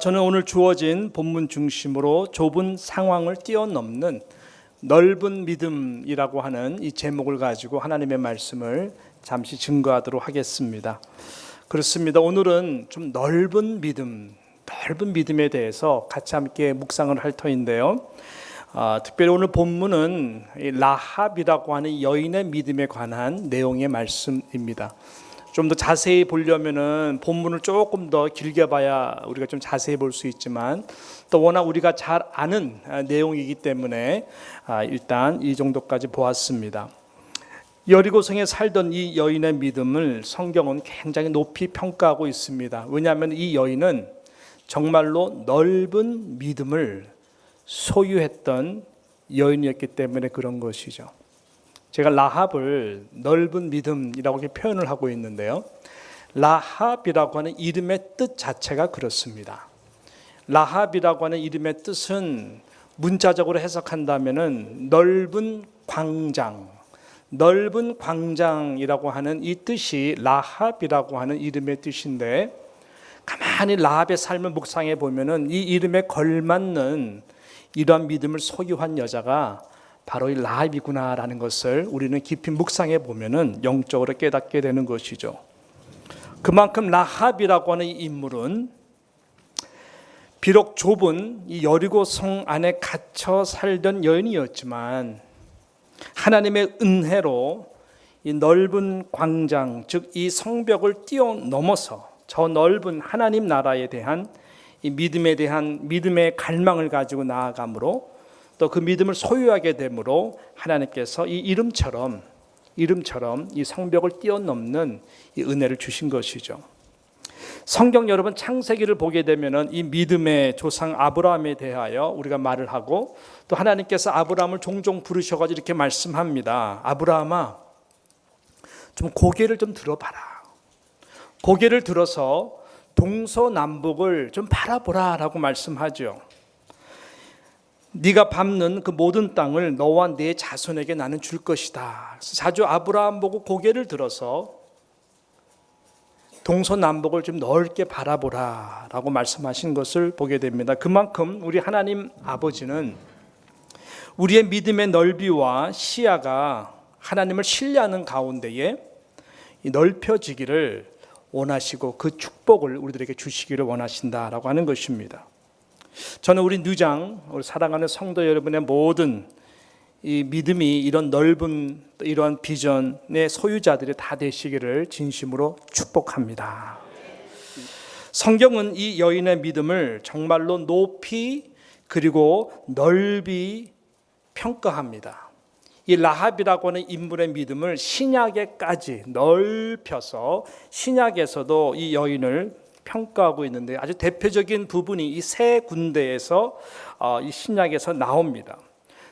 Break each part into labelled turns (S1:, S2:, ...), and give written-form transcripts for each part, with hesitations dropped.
S1: 저는 오늘 주어진 본문 중심으로 좁은 상황을 뛰어넘는 넓은 믿음이라고 하는 이 제목을 가지고 하나님의 말씀을 잠시 증거하도록 하겠습니다. 그렇습니다. 오늘은 좀 넓은 믿음에 대해서 같이 함께 묵상을 할 터인데요. 특별히 오늘 본문은 라합이라고 하는 여인의 믿음에 관한 내용의 말씀입니다. 좀 더 자세히 보려면은 본문을 조금 더 길게 봐야 우리가 좀 자세히 볼 수 있지만 또 워낙 우리가 잘 아는 내용이기 때문에 일단 이 정도까지 보았습니다. 여리고성에 살던 이 여인의 믿음을 성경은 굉장히 높이 평가하고 있습니다. 왜냐하면 이 여인은 정말로 넓은 믿음을 소유했던 여인이었기 때문에 그런 것이죠. 제가 라합을 넓은 믿음이라고 이렇게 표현을 하고 있는데요. 라합이라고 하는 이름의 뜻 자체가 그렇습니다. 라합이라고 하는 이름의 뜻은 문자적으로 해석한다면은 넓은 광장이라고 하는 이 뜻이 라합이라고 하는 이름의 뜻인데, 가만히 라합의 삶을 묵상해 보면은 이 이름에 걸맞는 이러한 믿음을 소유한 여자가 바로 이 라합이구나라는 것을 우리는 깊이 묵상해 보면은 영적으로 깨닫게 되는 것이죠. 그만큼 라합이라고 하는 이 인물은 비록 좁은 이 여리고성 안에 갇혀 살던 여인이었지만 하나님의 은혜로 이 넓은 광장, 즉 이 성벽을 뛰어넘어서 저 넓은 하나님 나라에 대한 이 믿음의 갈망을 가지고 나아감으로 또 그 믿음을 소유하게 되므로 하나님께서 이 이름처럼 이 성벽을 뛰어넘는 이 은혜를 주신 것이죠. 성경 여러분 창세기를 보게 되면은 이 믿음의 조상 아브라함에 대하여 우리가 말을 하고, 또 하나님께서 아브라함을 종종 부르셔가지고 이렇게 말씀합니다. 아브라함아, 좀 고개를 좀 들어봐라. 고개를 들어서 동서남북을 좀 바라보라라고 말씀하죠. 네가 밟는 그 모든 땅을 너와 네 자손에게 나는 줄 것이다. 그래서 자주 아브라함 보고 고개를 들어서 동서남북을 좀 넓게 바라보라라고 말씀하신 것을 보게 됩니다. 그만큼 우리 하나님 아버지는 우리의 믿음의 넓이와 시야가 하나님을 신뢰하는 가운데에 넓혀지기를 원하시고 그 축복을 우리들에게 주시기를 원하신다라고 하는 것입니다. 저는 우리 뉴장, 우리 사랑하는 성도 여러분의 모든 이 믿음이 이런 넓은 이러한 비전의 소유자들이 다 되시기를 진심으로 축복합니다. 성경은 이 여인의 믿음을 정말로 높이 그리고 넓이 평가합니다. 이 라합이라고 하는 인물의 믿음을 신약에까지 넓혀서 신약에서도 이 여인을 평가하고 있는데, 아주 대표적인 부분이 이 세 군데에서 이 신약에서 나옵니다.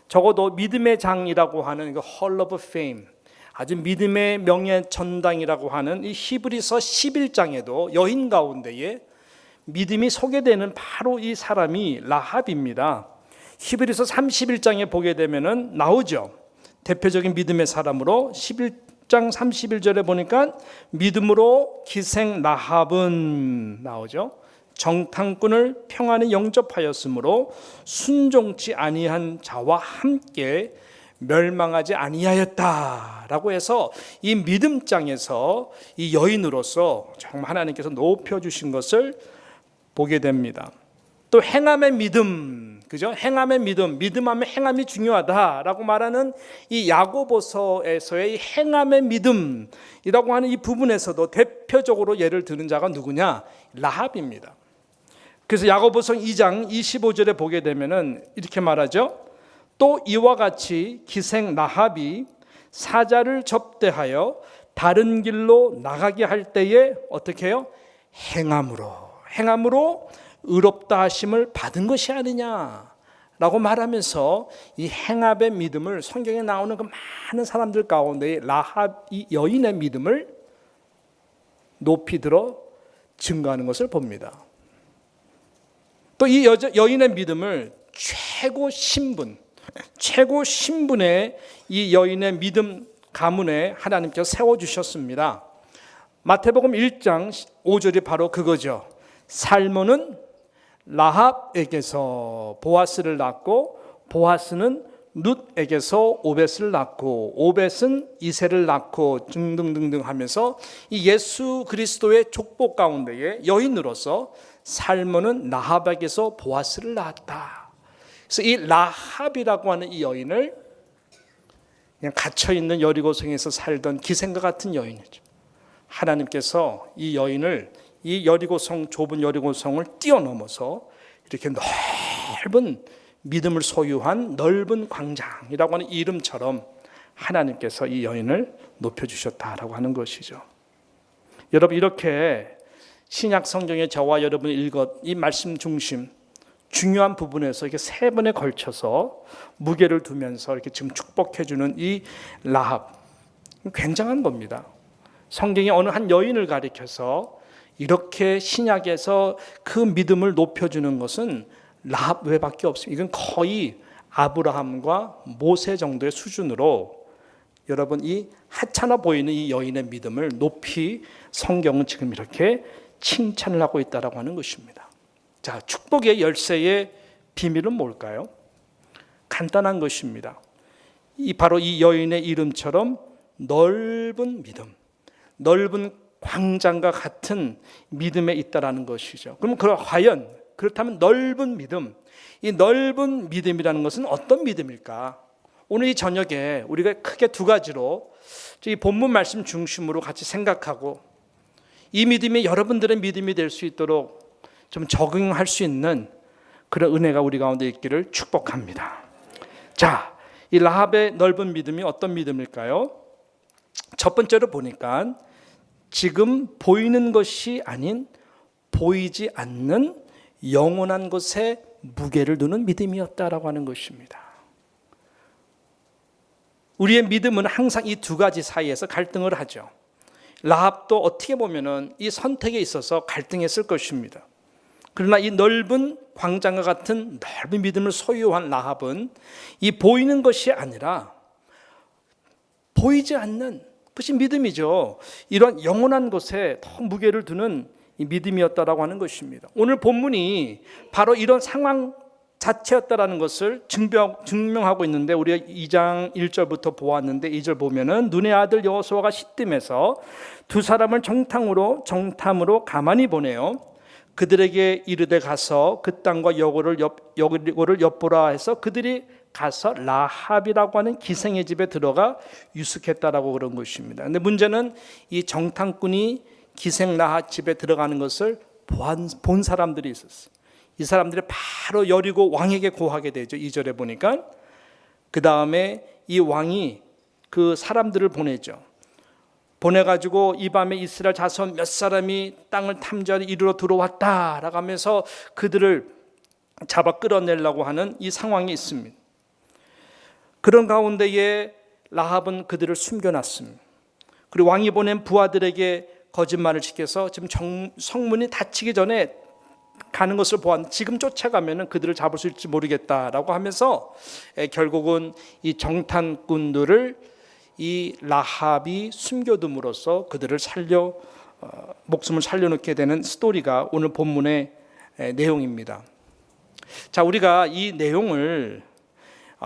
S1: 적어도 믿음의 장이라고 하는 그 Hall of Fame, 아주 믿음의 명예 전당이라고 하는 이 히브리서 11장에도 여인 가운데에 믿음이 소개되는 바로 이 사람이 라합입니다. 히브리서 31장에 보게 되면은 나오죠. 대표적인 믿음의 사람으로 11장 31절에 보니까 믿음으로 기생 라합은 나오죠. 정탐꾼을 평안히 영접하였으므로 순종치 아니한 자와 함께 멸망하지 아니하였다라고 해서 이 믿음장에서 이 여인으로서 정말 하나님께서 높여주신 것을 보게 됩니다. 또 행함의 믿음, 그죠? 행함의 믿음하면 행함이 중요하다라고 말하는 이 야고보서에서의 이 행함의 믿음이라고 하는 이 부분에서도 대표적으로 예를 드는 자가 누구냐? 라합입니다. 그래서 야고보서 2장 25절에 보게 되면은 이렇게 말하죠. 또 이와 같이 기생 라합이 사자를 접대하여 다른 길로 나가게 할 때에 어떻게 해요? 행함으로 의롭다 하심을 받은 것이 아니냐라고 말하면서 이 행함의 믿음을 성경에 나오는 그 많은 사람들 가운데 라합 이 여인의 믿음을 높이 들어 증거하는 것을 봅니다. 또 이 여인의 믿음을 최고 신분의 이 여인의 믿음 가문에 하나님께서 세워주셨습니다. 마태복음 1장 5절이 바로 그거죠. 살모는 라합에게서 보아스를 낳고 보아스는 룻에게서 오벳을 낳고 오벳은 이새를 낳고 등등등등 하면서 이 예수 그리스도의 족보 가운데에 여인으로서 살모는 라합에게서 보아스를 낳았다. 그래서 이 라합이라고 하는 이 여인을 그냥 갇혀있는 여리고성에서 살던 기생과 같은 여인이죠. 하나님께서 이 여인을 이 여리고성, 좁은 여리고성을 뛰어넘어서 이렇게 넓은 믿음을 소유한 넓은 광장이라고 하는 이름처럼 하나님께서 이 여인을 높여주셨다라고 하는 것이죠. 여러분, 이렇게 신약 성경에 저와 여러분이 읽은 이 말씀 중심 중요한 부분에서 이렇게 세 번에 걸쳐서 무게를 두면서 이렇게 지금 축복해주는 이 라합, 굉장한 겁니다. 성경이 어느 한 여인을 가리켜서 이렇게 신약에서 그 믿음을 높여주는 것은 라합 외밖에 없습니다. 이건 거의 아브라함과 모세 정도의 수준으로 여러분 이 하찮아 보이는 이 여인의 믿음을 높이 성경은 지금 이렇게 칭찬을 하고 있다라고 하는 것입니다. 자, 축복의 열쇠의 비밀은 뭘까요? 간단한 것입니다. 바로 이 여인의 이름처럼 넓은 믿음, 넓은 광장과 같은 믿음에 있다라는 것이죠. 그럼 과연 그렇다면 넓은 믿음, 이 넓은 믿음이라는 것은 어떤 믿음일까? 오늘 이 저녁에 우리가 크게 두 가지로 이 본문 말씀 중심으로 같이 생각하고 이 믿음이 여러분들의 믿음이 될 수 있도록 좀 적응할 수 있는 그런 은혜가 우리 가운데 있기를 축복합니다. 자, 이 라합의 넓은 믿음이 어떤 믿음일까요? 첫 번째로 보니까 지금 보이는 것이 아닌 보이지 않는 영원한 것에 무게를 두는 믿음이었다라고 하는 것입니다. 우리의 믿음은 항상 이 두 가지 사이에서 갈등을 하죠. 라합도 어떻게 보면은 이 선택에 있어서 갈등했을 것입니다. 그러나 이 넓은 광장과 같은 넓은 믿음을 소유한 라합은 이 보이는 것이 아니라 보이지 않는 그것이 믿음이죠. 이런 영원한 것에 더 무게를 두는 이 믿음이었다라고 하는 것입니다. 오늘 본문이 바로 이런 상황 자체였다라는 것을 증명하고 있는데 우리가 2장 1절부터 보았는데 2절 보면은 눈의 아들 여호수아가 시딤에서 두 사람을 정탐으로 가만히 보내요. 그들에게 이르되 가서 그 땅과 여고를 엿보라 해서 그들이 가서 라합이라고 하는 기생의 집에 들어가 유숙했다라고 그런 것입니다. 근데 문제는 이 정탐꾼이 기생 라합 집에 들어가는 것을 본 사람들이 있었어요. 이 사람들이 바로 여리고 왕에게 고하게 되죠. 2절에 보니까 그 다음에 이 왕이 그 사람들을 보내죠. 보내가지고 이 밤에 이스라엘 자손 몇 사람이 땅을 탐지하러 이리로 들어왔다라고 하면서 그들을 잡아 끌어내려고 하는 이 상황이 있습니다. 그런 가운데에 라합은 그들을 숨겨놨습니다. 그리고 왕이 보낸 부하들에게 거짓말을 시켜서 지금 성문이 닫히기 전에 가는 것을 보았는데 지금 쫓아가면 그들을 잡을 수 있을지 모르겠다라고 하면서 결국은 이 정탐꾼들을 이 라합이 숨겨둠으로써 그들을 목숨을 살려놓게 되는 스토리가 오늘 본문의 내용입니다. 자, 우리가 이 내용을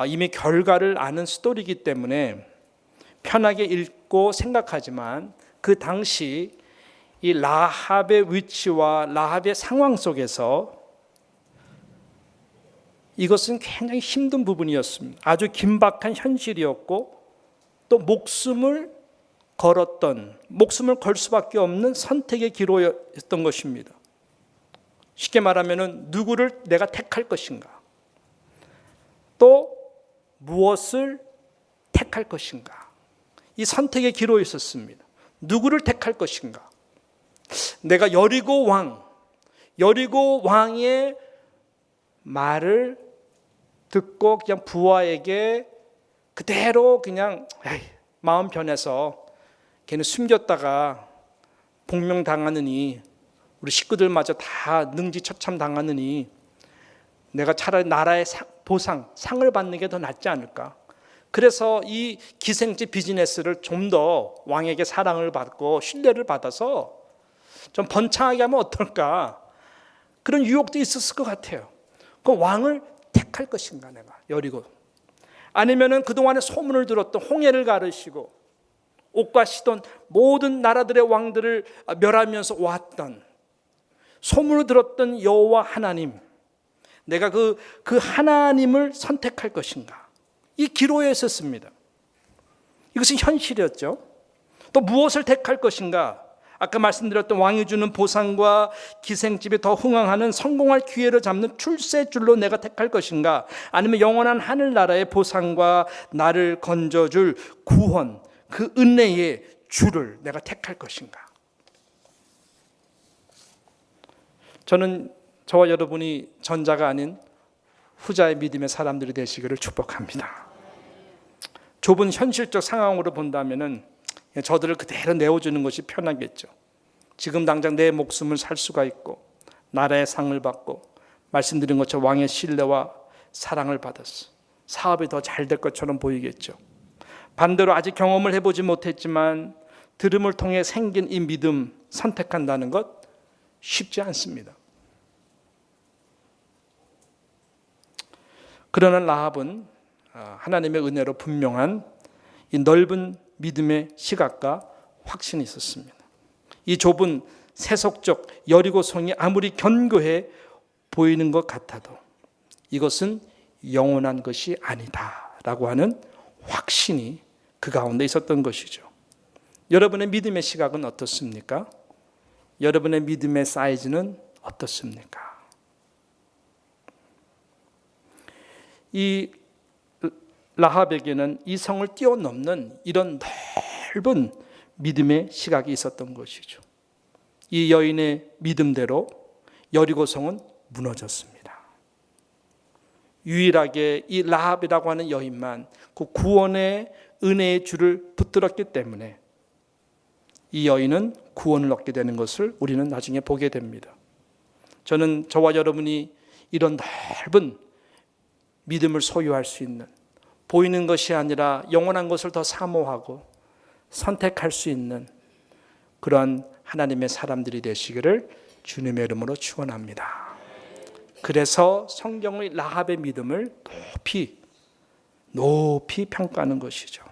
S1: 이미 결과를 아는 스토리이기 때문에 편하게 읽고 생각하지만 그 당시 이 라합의 위치와 라합의 상황 속에서 이것은 굉장히 힘든 부분이었습니다. 아주 긴박한 현실이었고 또 목숨을 걸 수밖에 없는 선택의 기로였던 것입니다. 쉽게 말하면 누구를 내가 택할 것인가, 또 무엇을 택할 것인가, 이 선택의 기로에 있었습니다. 누구를 택할 것인가? 내가 여리고 왕의 말을 듣고 그냥 부하에게 그대로 그냥 마음 변해서 걔는 숨겼다가 복명당하느니 우리 식구들마저 다 능지처참 당하느니 내가 차라리 나라의 상을 받는 게 더 낫지 않을까. 그래서 이 기생집 비즈니스를 좀 더 왕에게 사랑을 받고 신뢰를 받아서 좀 번창하게 하면 어떨까. 그런 유혹도 있었을 것 같아요. 그 왕을 택할 것인가 내가 여리고, 아니면은 그동안에 소문을 들었던 홍해를 가르시고 옥과 시돈 모든 나라들의 왕들을 멸하면서 왔던, 소문을 들었던 여호와 하나님, 내가 그 하나님을 선택할 것인가, 이 기로에 있었습니다. 이것은 현실이었죠. 또 무엇을 택할 것인가? 아까 말씀드렸던 왕이 주는 보상과 기생집에 더 흥황하는 성공할 기회를 잡는 출세줄로 내가 택할 것인가? 아니면 영원한 하늘나라의 보상과 나를 건져줄 구원, 그 은혜의 줄을 내가 택할 것인가? 저는 저와 여러분이 전자가 아닌 후자의 믿음의 사람들이 되시기를 축복합니다. 좁은 현실적 상황으로 본다면은 저들을 그대로 내어주는 것이 편하겠죠. 지금 당장 내 목숨을 살 수가 있고 나라의 상을 받고 말씀드린 것처럼 왕의 신뢰와 사랑을 받았어. 사업이 더 잘 될 것처럼 보이겠죠. 반대로 아직 경험을 해보지 못했지만 들음을 통해 생긴 이 믿음 선택한다는 것 쉽지 않습니다. 그러나 라합은 하나님의 은혜로 분명한 이 넓은 믿음의 시각과 확신이 있었습니다. 이 좁은 세속적 여리고성이 아무리 견고해 보이는 것 같아도 이것은 영원한 것이 아니다라고 하는 확신이 그 가운데 있었던 것이죠. 여러분의 믿음의 시각은 어떻습니까? 여러분의 믿음의 사이즈는 어떻습니까? 이 라합에게는 이 성을 뛰어넘는 이런 넓은 믿음의 시각이 있었던 것이죠. 이 여인의 믿음대로 여리고성은 무너졌습니다. 유일하게 이 라합이라고 하는 여인만 그 구원의 은혜의 줄을 붙들었기 때문에 이 여인은 구원을 얻게 되는 것을 우리는 나중에 보게 됩니다. 저는 저와 여러분이 이런 넓은 믿음을 소유할 수 있는, 보이는 것이 아니라 영원한 것을 더 사모하고 선택할 수 있는 그러한 하나님의 사람들이 되시기를 주님의 이름으로 축원합니다. 그래서 성경의 라합의 믿음을 높이 평가하는 것이죠.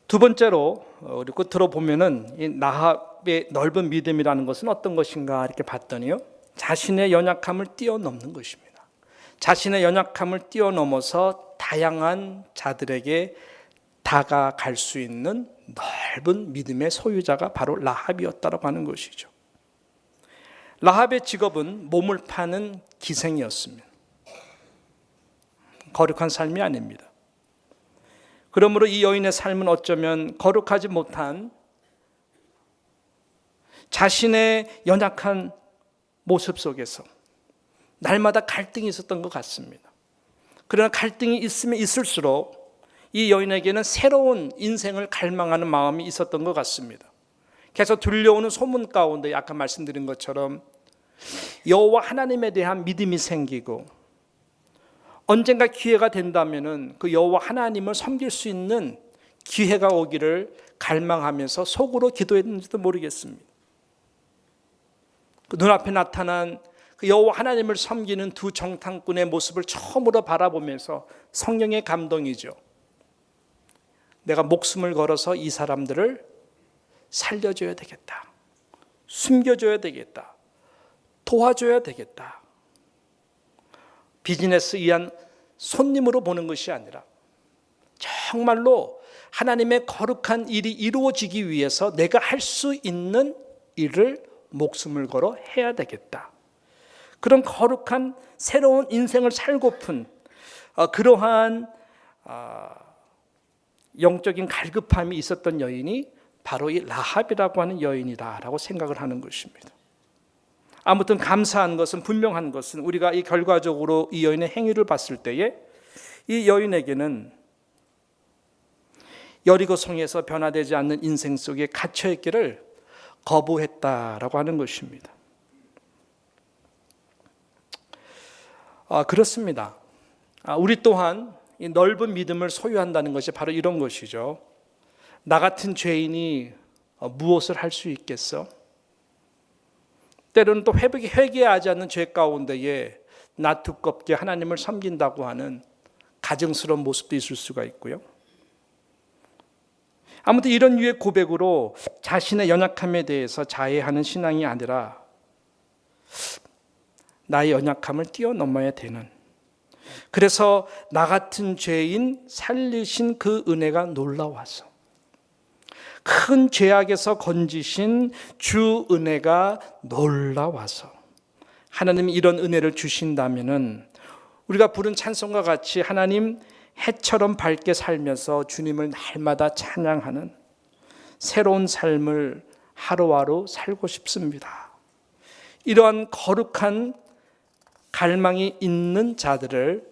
S1: 두 번째로 우리 끝으로 보면은 이 라합의 넓은 믿음이라는 것은 어떤 것인가 이렇게 봤더니요, 자신의 연약함을 뛰어넘는 것입니다. 자신의 연약함을 뛰어넘어서 다양한 자들에게 다가갈 수 있는 넓은 믿음의 소유자가 바로 라합이었다고 하는 것이죠. 라합의 직업은 몸을 파는 기생이었습니다. 거룩한 삶이 아닙니다. 그러므로 이 여인의 삶은 어쩌면 거룩하지 못한 자신의 연약한 모습 속에서 날마다 갈등이 있었던 것 같습니다. 그러나 갈등이 있으면 있을수록 이 여인에게는 새로운 인생을 갈망하는 마음이 있었던 것 같습니다. 계속 들려오는 소문 가운데 아까 말씀드린 것처럼 여호와 하나님에 대한 믿음이 생기고 언젠가 기회가 된다면은 그 여호와 하나님을 섬길 수 있는 기회가 오기를 갈망하면서 속으로 기도했는지도 모르겠습니다. 그 눈앞에 나타난 그 여호와 하나님을 섬기는 두 정탐꾼의 모습을 처음으로 바라보면서 성령의 감동이죠. 내가 목숨을 걸어서 이 사람들을 살려줘야 되겠다. 숨겨줘야 되겠다. 도와줘야 되겠다. 비즈니스 위한 손님으로 보는 것이 아니라 정말로 하나님의 거룩한 일이 이루어지기 위해서 내가 할 수 있는 일을 목숨을 걸어 해야 되겠다. 그런 거룩한 새로운 인생을 살고픈 그러한 영적인 갈급함이 있었던 여인이 바로 이 라합이라고 하는 여인이다라고 생각을 하는 것입니다. 아무튼 감사한 것은, 분명한 것은 우리가 이 결과적으로 이 여인의 행위를 봤을 때에 이 여인에게는 여리고성에서 변화되지 않는 인생 속에 갇혀있기를 거부했다라고 하는 것입니다. 그렇습니다. 우리 또한 이 넓은 믿음을 소유한다는 것이 바로 이런 것이죠. 나 같은 죄인이 무엇을 할 수 있겠어? 때로는 또 회개하지 않는 죄 가운데에 나 두껍게 하나님을 섬긴다고 하는 가증스러운 모습도 있을 수가 있고요. 아무튼 이런 류의 고백으로 자신의 연약함에 대해서 자해하는 신앙이 아니라 나의 연약함을 뛰어넘어야 되는, 그래서 나 같은 죄인 살리신 그 은혜가 놀라워서 큰 죄악에서 건지신 주 은혜가 놀라워서 하나님이 이런 은혜를 주신다면은 우리가 부른 찬송과 같이 하나님 해처럼 밝게 살면서 주님을 날마다 찬양하는 새로운 삶을 하루하루 살고 싶습니다. 이러한 거룩한 갈망이 있는 자들을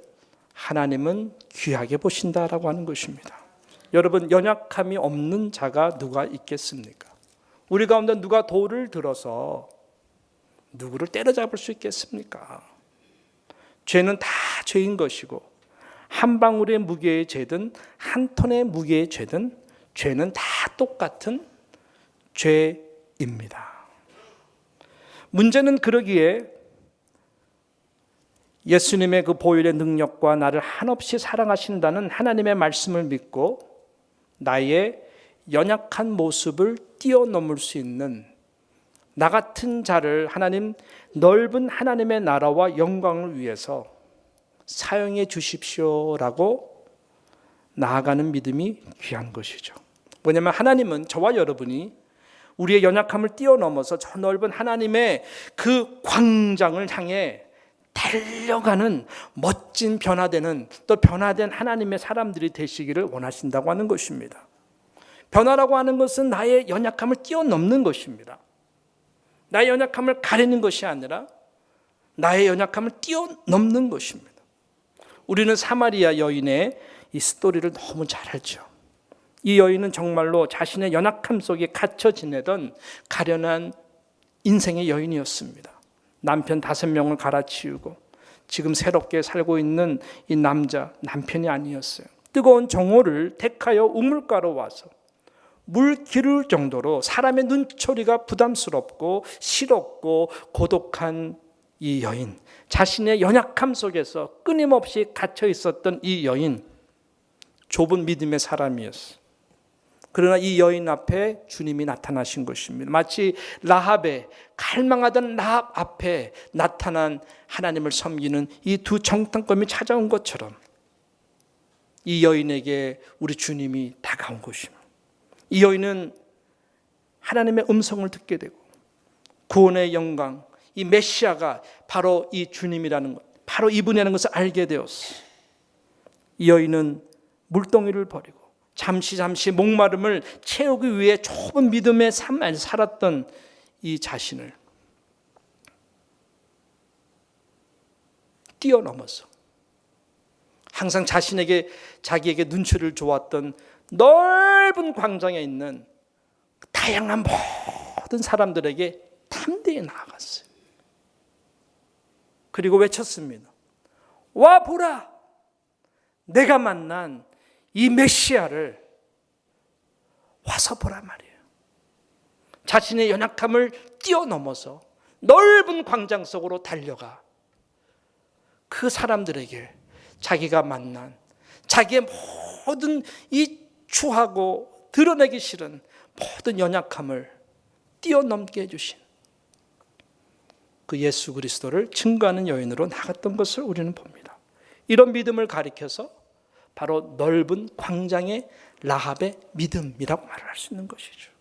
S1: 하나님은 귀하게 보신다라고 하는 것입니다. 여러분, 연약함이 없는 자가 누가 있겠습니까? 우리 가운데 누가 돌을 들어서 누구를 때려잡을 수 있겠습니까? 죄는 다 죄인 것이고 한 방울의 무게의 죄든 한 톤의 무게의 죄든 죄는 다 똑같은 죄입니다. 문제는 그러기에 예수님의 그 보혈의 능력과 나를 한없이 사랑하신다는 하나님의 말씀을 믿고 나의 연약한 모습을 뛰어넘을 수 있는 나 같은 자를 하나님, 넓은 하나님의 나라와 영광을 위해서 사용해 주십시오라고 나아가는 믿음이 귀한 것이죠. 뭐냐면 하나님은 저와 여러분이 우리의 연약함을 뛰어넘어서 저 넓은 하나님의 그 광장을 향해 달려가는 멋진 변화되는, 또 변화된 하나님의 사람들이 되시기를 원하신다고 하는 것입니다. 변화라고 하는 것은 나의 연약함을 뛰어넘는 것입니다. 나의 연약함을 가리는 것이 아니라 나의 연약함을 뛰어넘는 것입니다. 우리는 사마리아 여인의 이 스토리를 너무 잘 알죠. 이 여인은 정말로 자신의 연약함 속에 갇혀 지내던 가련한 인생의 여인이었습니다. 남편 5명을 갈아치우고 지금 새롭게 살고 있는 이 남편이 아니었어요. 뜨거운 정오를 택하여 우물가로 와서 물 기를 정도로 사람의 눈초리가 부담스럽고 싫었고 고독한 이 여인, 자신의 연약함 속에서 끊임없이 갇혀 있었던 이 여인, 좁은 믿음의 사람이었어요. 그러나 이 여인 앞에 주님이 나타나신 것입니다. 마치 라합의 갈망하던 라합 앞에 나타난 하나님을 섬기는 이 두 정탐꾼이 찾아온 것처럼 이 여인에게 우리 주님이 다가온 것입니다. 이 여인은 하나님의 음성을 듣게 되고 구원의 영광, 이 메시아가 바로 이 주님이라는 것, 바로 이분이라는 것을 알게 되었어요. 이 여인은 물동이를 버리고 잠시 목마름을 채우기 위해 좁은 믿음의 삶을 살았던 이 자신을 뛰어넘어서 항상 자기에게 눈치를 주었던 넓은 광장에 있는 다양한 모든 사람들에게 담대히 나아갔어요. 그리고 외쳤습니다. 와 보라, 내가 만난 이 메시아를 와서 보라 말이에요. 자신의 연약함을 뛰어넘어서 넓은 광장 속으로 달려가 그 사람들에게 자기가 만난 자기의 모든 이 추하고 드러내기 싫은 모든 연약함을 뛰어넘게 해주신 그 예수 그리스도를 증거하는 여인으로 나갔던 것을 우리는 봅니다. 이런 믿음을 가리켜서 바로 넓은 광장의 라합의 믿음이라고 말을 할 수 있는 것이죠.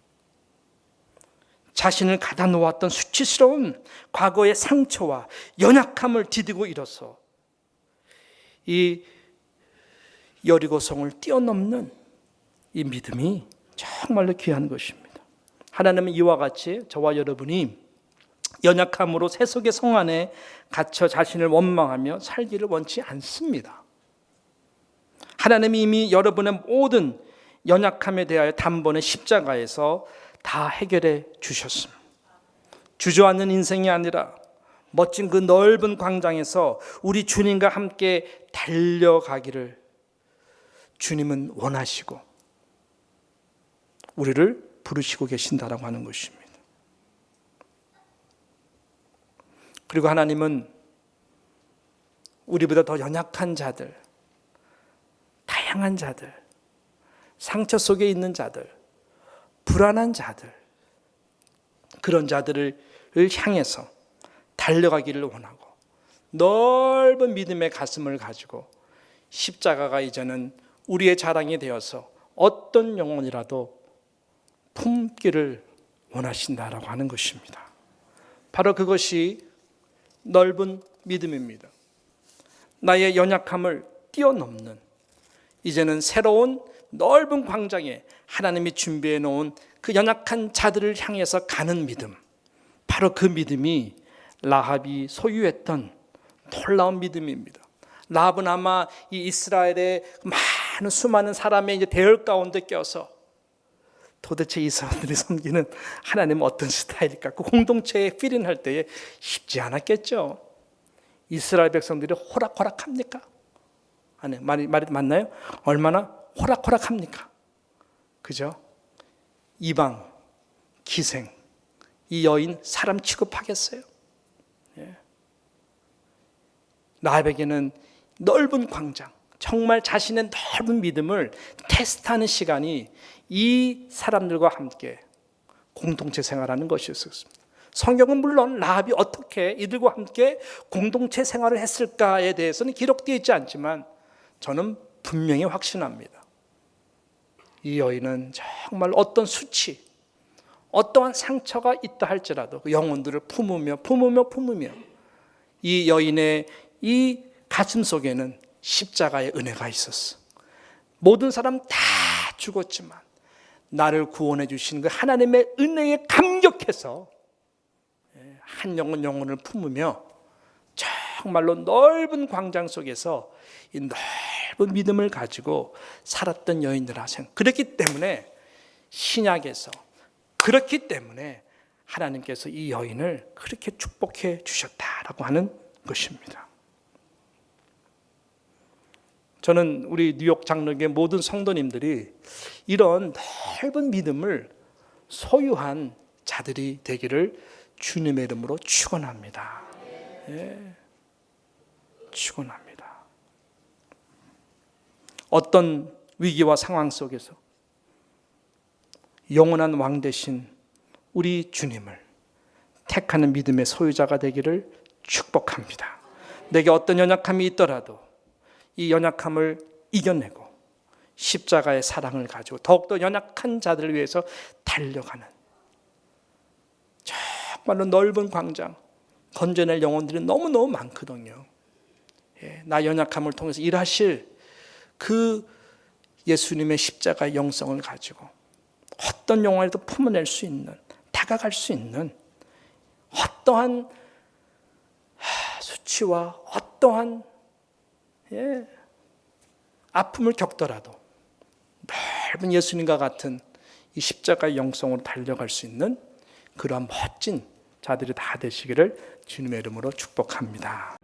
S1: 자신을 가다 놓았던 수치스러운 과거의 상처와 연약함을 디디고 일어서 이 여리고성을 뛰어넘는 이 믿음이 정말로 귀한 것입니다. 하나님은 이와 같이 저와 여러분이 연약함으로 세속의 성 안에 갇혀 자신을 원망하며 살기를 원치 않습니다. 하나님이 이미 여러분의 모든 연약함에 대하여 단번에 십자가에서 다 해결해 주셨습니다. 주저앉는 인생이 아니라 멋진 그 넓은 광장에서 우리 주님과 함께 달려가기를 주님은 원하시고 우리를 부르시고 계신다라고 하는 것입니다. 그리고 하나님은 우리보다 더 연약한 자들, 다양한 자들, 상처 속에 있는 자들, 불안한 자들, 그런 자들을 향해서 달려가기를 원하고 넓은 믿음의 가슴을 가지고 십자가가 이제는 우리의 자랑이 되어서 어떤 영혼이라도 품기를 원하신다라고 하는 것입니다. 바로 그것이 넓은 믿음입니다. 나의 연약함을 뛰어넘는 이제는 새로운 넓은 광장에 하나님이 준비해 놓은 그 연약한 자들을 향해서 가는 믿음, 바로 그 믿음이 라합이 소유했던 놀라운 믿음입니다. 라합은 아마 이 이스라엘의 많은 수많은 사람의 이제 대열 가운데 껴서 도대체 이 사람들이 섬기는 하나님은 어떤 스타일일까? 그 공동체에 필인할 때에 쉽지 않았겠죠. 이스라엘 백성들이 호락호락합니까? 아니, 말이 맞나요? 얼마나 호락호락합니까? 그죠? 이방, 기생, 이 여인 사람 취급하겠어요? 예. 라합에게는 넓은 광장, 정말 자신의 넓은 믿음을 테스트하는 시간이 이 사람들과 함께 공동체 생활하는 것이었습니다. 성경은 물론 라합이 어떻게 이들과 함께 공동체 생활을 했을까에 대해서는 기록되어 있지 않지만 저는 분명히 확신합니다. 이 여인은 정말 어떤 수치, 어떠한 상처가 있다 할지라도 그 영혼들을 품으며 이 여인의 이 가슴 속에는 십자가의 은혜가 있었어. 모든 사람 다 죽었지만 나를 구원해 주신 그 하나님의 은혜에 감격해서 한 영혼을 품으며 정말로 넓은 광장 속에서 이 넓은 믿음을 가지고 살았던 여인들아. 그렇기 때문에 신약에서 그렇기 때문에 하나님께서 이 여인을 그렇게 축복해 주셨다라고 하는 것입니다. 저는 우리 뉴욕 장로교회 모든 성도님들이 이런 넓은 믿음을 소유한 자들이 되기를 주님의 이름으로 축원합니다. 예, 축원합니다. 어떤 위기와 상황 속에서 영원한 왕 되신 우리 주님을 택하는 믿음의 소유자가 되기를 축복합니다. 내게 어떤 연약함이 있더라도 이 연약함을 이겨내고 십자가의 사랑을 가지고 더욱더 연약한 자들을 위해서 달려가는 정말로 넓은 광장, 건져낼 영혼들이 너무너무 많거든요. 나 연약함을 통해서 일하실 그 예수님의 십자가의 영성을 가지고 어떤 영혼에도 품어낼 수 있는, 다가갈 수 있는 어떠한 수치와 어떠한 아픔을 겪더라도 넓은 예수님과 같은 이 십자가의 영성으로 달려갈 수 있는 그러한 멋진 자들이 다 되시기를 주님의 이름으로 축복합니다.